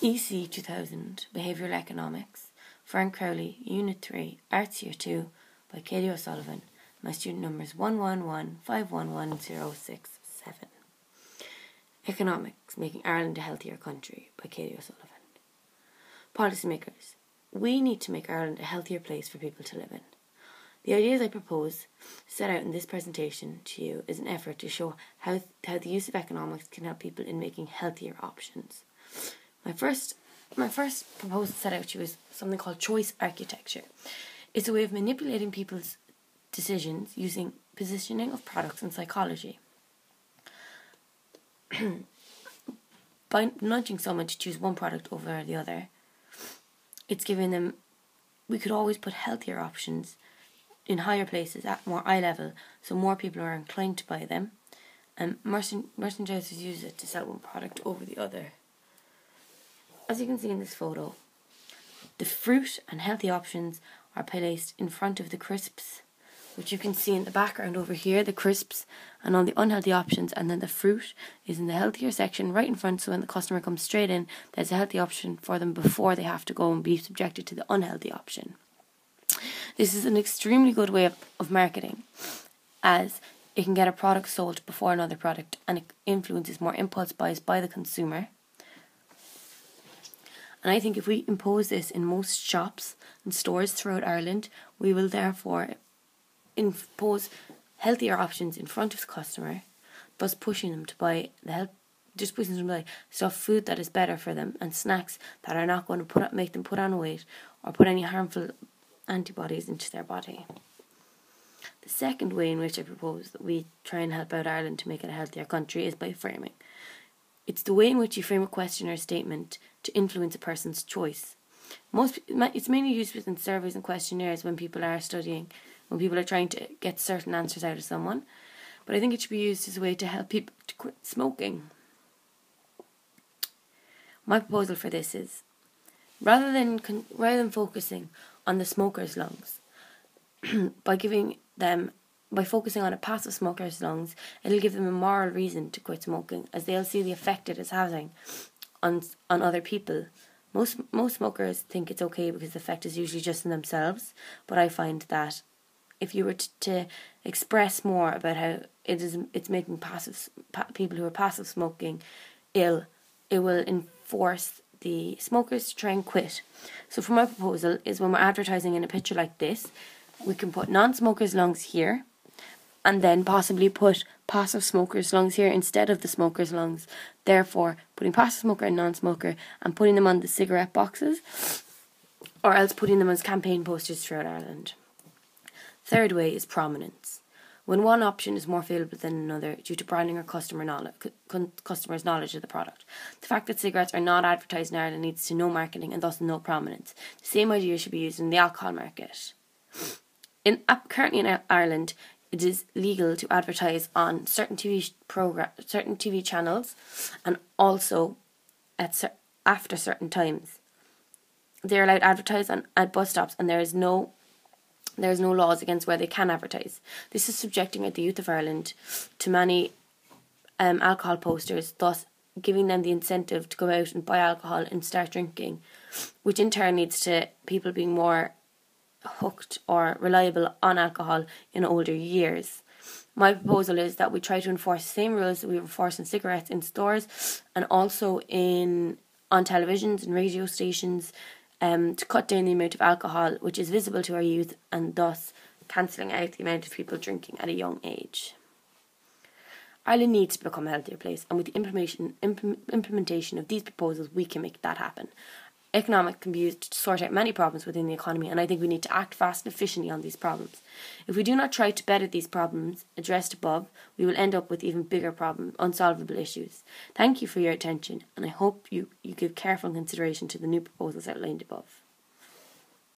EC 2000, Behavioural Economics, Frank Crowley, Unit 3, Arts Year 2, by Katie O'Sullivan. My student number is 111511067. Economics, Making Ireland a Healthier Country, by Katie O'Sullivan. Policymakers, we need to make Ireland a healthier place for people to live in. The ideas I propose, set out in this presentation to you, is an effort to show how the use of economics can help people in making healthier options. My first proposal set out to you is something called choice architecture. It's a way of manipulating people's decisions using positioning of products and psychology. By nudging someone to choose one product over the other, it's giving them, we could always put healthier options in higher places at more eye level, so more people are inclined to buy them, and merchandisers use it to sell one product over the other. As you can see in this photo, the fruit and healthy options are placed in front of the crisps, which you can see in the background over here, the crisps, and all the unhealthy options, and then the fruit is in the healthier section right in front, so when the customer comes straight in, there's a healthy option for them before they have to go and be subjected to the unhealthy option. This is an extremely good way of marketing, as it can get a product sold before another product, and it influences more impulse buys by the consumer. And I think if we impose this in most shops and stores throughout Ireland, we will therefore impose healthier options in front of the customer, thus pushing them to buy food that is better for them, and snacks that are not going to make them put on weight or put any harmful antibodies into their body. The second way in which I propose that we try and help out Ireland to make it a healthier country is by framing. It's the way in which you frame a question or a statement to influence a person's choice. It's mainly used within surveys and questionnaires when people are studying, when people are trying to get certain answers out of someone. But I think it should be used as a way to help people to quit smoking. My proposal for this is, rather than focusing on the smoker's lungs, by focusing on a passive smoker's lungs, it'll give them a moral reason to quit smoking, as they'll see the effect it is having on other people. Most smokers think it's okay because the effect is usually just in themselves, but I find that if you were to express more about how it's making people who are passive smoking ill, it will enforce the smokers to try and quit. So for my proposal is, when we're advertising in a picture like this, we can put non-smokers' lungs here, and then possibly put passive smokers' lungs here instead of the smokers' lungs, therefore putting passive smoker and non-smoker and putting them on the cigarette boxes, or else putting them as campaign posters throughout Ireland. Third way is prominence. When one option is more favourable than another due to branding or customers' knowledge of the product. The fact that cigarettes are not advertised in Ireland leads to no marketing and thus no prominence. The same idea should be used in the alcohol market. Currently in Ireland, it is legal to advertise on certain TV channels, and also after certain times. They are allowed to advertise at bus stops, and there is no laws against where they can advertise. This is subjecting the youth of Ireland to many alcohol posters, thus giving them the incentive to go out and buy alcohol and start drinking, which in turn leads to people being more hooked or reliable on alcohol in older years. My proposal is that we try to enforce the same rules that we enforce in cigarettes in stores, and also on televisions and radio stations, to cut down the amount of alcohol which is visible to our youth, and thus cancelling out the amount of people drinking at a young age. Ireland needs to become a healthier place, and with the implementation of these proposals, we can make that happen. Economics can be used to sort out many problems within the economy, and I think we need to act fast and efficiently on these problems. If we do not try to better these problems addressed above, we will end up with even bigger unsolvable issues. Thank you for your attention, and I hope you give careful consideration to the new proposals outlined above.